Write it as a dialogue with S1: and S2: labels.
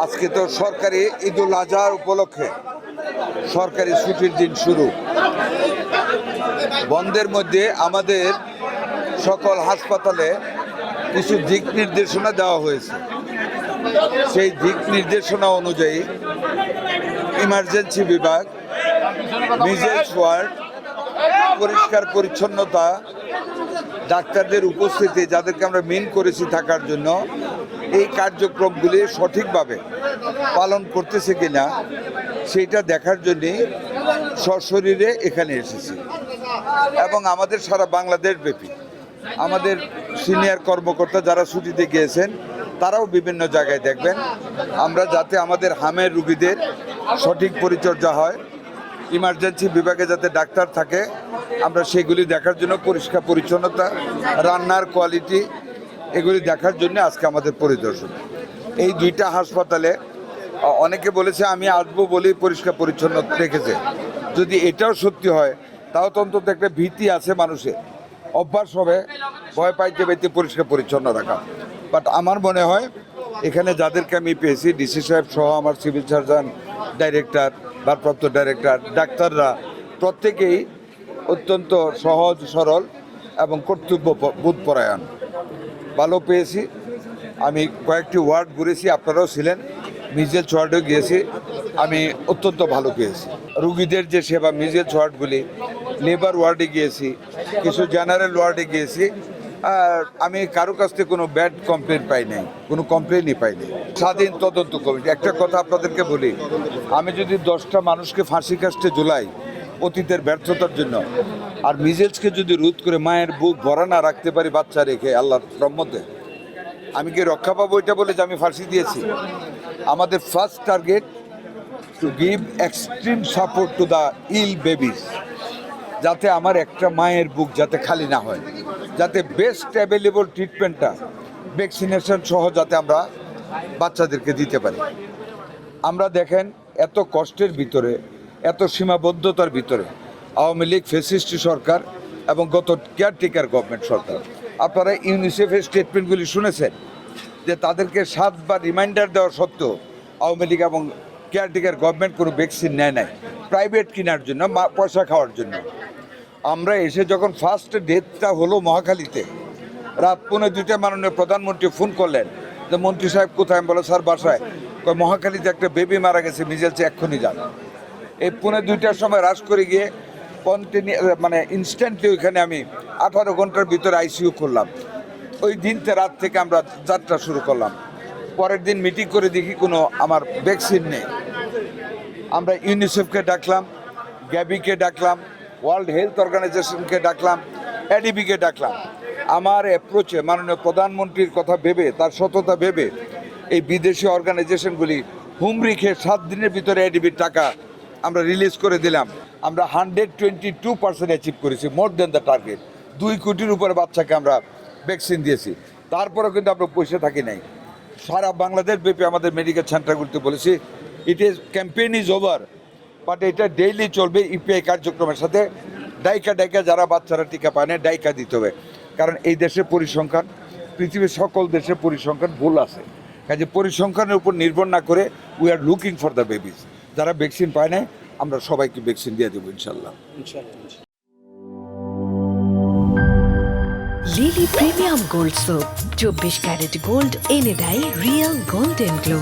S1: আজকে তো সরকারি ঈদুল আজহার উপলক্ষে সরকারি ছুটির দিন শুরু। বন্ধের মধ্যে আমাদের সকল হাসপাতালে কিছু দিক নির্দেশনা দেওয়া হয়েছে। সেই দিক নির্দেশনা অনুযায়ী ইমার্জেন্সি বিভাগ, মিজেলস ওয়ার্ড, পরিষ্কার পরিচ্ছন্নতা, ডাক্তারদের উপস্থিতি যাদেরকে আমরা মিন করেছি থাকার জন্য, এই কার্যক্রমগুলি সঠিকভাবে পালন করতেছে কিনা সেইটা দেখার জন্যে সশরীরে এখানে এসেছি। এবং আমাদের সারা বাংলাদেশ ব্যাপী আমাদের সিনিয়র কর্মকর্তা যারা ছুটিতে গিয়েছেন তারাও বিভিন্ন জায়গায় দেখবেন আমরা যাতে আমাদের হামের রুগীদের সঠিক পরিচর্যা হয়, ইমার্জেন্সি বিভাগে যাতে ডাক্তার থাকে, আমরা সেগুলি দেখার জন্য পরিষ্কার পরিচ্ছন্নতা, রান্নার কোয়ালিটি এগুলি দেখার জন্য আজকে আমাদের পরিদর্শন। এই দুইটা হাসপাতালে অনেকে বলেছে আমি আসবো বলেই পরিষ্কার পরিচ্ছন্ন রেখেছে। যদি এটাও সত্যি হয় তাও তো অন্তত একটা ভীতি আছে মানুষের, অভ্যাস হবে ভয় পাইতে পাইতে পরিষ্কার পরিচ্ছন্ন রাখা। বাট আমার মনে হয় এখানে যাদেরকে আমি পেয়েছি, ডিসি সাহেব সহ আমার সিভিল সার্জন, ডাইরেক্টর, ভারপ্রাপ্ত ডাইরেক্টর, ডাক্তাররা প্রত্যেকেই অত্যন্ত সহজ সরল এবং কর্তব্য বোধপরায়ণ। ভালো পেয়েছি। আমি কয়েকটি ওয়ার্ড ঘুরেছি, আপনারাও ছিলেন, মিজেলস ওয়ার্ডেও গিয়েছি, আমি অত্যন্ত ভালো পেয়েছি। রুগীদের যে সেবা, মিজেলস ওয়ার্ডগুলি, লেবার ওয়ার্ডে গিয়েছি, কিছু জেনারেল ওয়ার্ডে গিয়েছি, আর আমি কারো কাছ থেকে কোনো ব্যাড কমপ্লেন পাই নাই, কোনো কমপ্লেনই পাইনি। স্বাধীন তদন্ত কমিটি, একটা কথা আপনাদেরকে বলি, আমি যদি 10টা মানুষকে ফাঁসি কাস্টে ঝুলাই অতীতের ব্যর্থতার জন্য, আর মিজেলসকে যদি রোধ করে মায়ের বুক ভরা না রাখতে পারি বাচ্চা রেখে আল্লাহর রহমতে, আমি কি রক্ষা পাবো এটা বলে যে আমি ফাঁসি দিয়েছি? আমাদের first target to give extreme support to the ill babies, যাতে আমার একটা মায়ের বুক যাতে খালি না হয়, যাতে বেস্ট অ্যাভেলেবল ট্রিটমেন্টটা ভ্যাকসিনেশন সহ যাতে আমরা বাচ্চাদেরকে দিতে পারি। আমরা দেখেন এত কষ্টের ভিতরে, এত সীমাবদ্ধতার ভিতরে আওয়ামী লীগ ফ্যাসিস্ট সরকার এবং গত কেয়ারটেকার গভর্নমেন্ট সরকার, আপনারা ইউনিসেফের স্টেটমেন্টগুলি শুনেছেন যে তাদেরকে 7বার রিমাইন্ডার দেওয়া সত্ত্বেও আওয়ামী লীগ এবং কেয়ারটেকার গভর্নমেন্ট কোনো ভ্যাকসিন নেয় নাই, প্রাইভেট কেনার জন্য, পয়সা খাওয়ার জন্য। আমরা এসে যখন ফার্স্ট ডেথটা হলো মহাখালীতে, রাত 1:45 মাননীয় প্রধানমন্ত্রী ফোন করলেন যে মন্ত্রী সাহেব কোথায়? আমি বলো স্যার বাসায়। মহাখালীতে একটা বেবি মারা গেছে, মিজেলসে এক্ষুনি যান। এই 1:45টার সময় রাশ করে গিয়ে ইনস্ট্যান্টলি ওইখানে আমি 18 ঘন্টার ভিতরে আইসিইউ করলাম। ওই দিনতে রাত থেকে আমরা যাত্রা শুরু করলাম। পরের দিন মিটিং করে দেখি কোনো আমার ভ্যাকসিন নেই। আমরা ইউনিসেফকে ডাকলাম, গ্যাবিকে ডাকলাম, ওয়ার্ল্ড হেলথ অর্গানাইজেশনকে ডাকলাম, এডিবিকে ডাকলাম। আমার অ্যাপ্রোচে মাননীয় প্রধানমন্ত্রীর কথা ভেবে, তার সততা ভেবে এই বিদেশি অর্গানাইজেশনগুলি হুমড়ি খেয়ে 7 দিনের ভিতরে এডিবির টাকা আমরা রিলিজ করে দিলাম। আমরা 122% অ্যাচিভ করেছি, মোর দেন দ্য টার্গেট। 2 কোটির উপরে বাচ্চাকে আমরা ভ্যাকসিন দিয়েছি। তারপরেও কিন্তু আমরা পয়সা থাকি নাই। সারা বাংলাদেশ ব্যাপী আমাদের মেডিকেল সেন্টারগুলিতে বলেছি ক্যাম্পেইন ইজ ওভার, বাট এটা ডেইলি চলবে ইপিআই কার্যক্রমের সাথে। ডাইকা যারা বাচ্চারা টিকা পায় না, ডাইকা দিতে হবে। কারণ এই দেশের পরিসংখ্যান, পৃথিবীর সকল দেশের পরিসংখ্যান ভুল আছে। কাজে পরিসংখ্যানের উপর নির্ভর না করে we are looking for the babies. যারা ভ্যাকসিন পায় না আমরা সবাইকে ভ্যাকসিন দিয়ে দেবো ইনশাল্লাহ।
S2: Lily premium gold soap, 24 carat gold এনে দেয় রিয়েল গোল্ডেন গ্লো।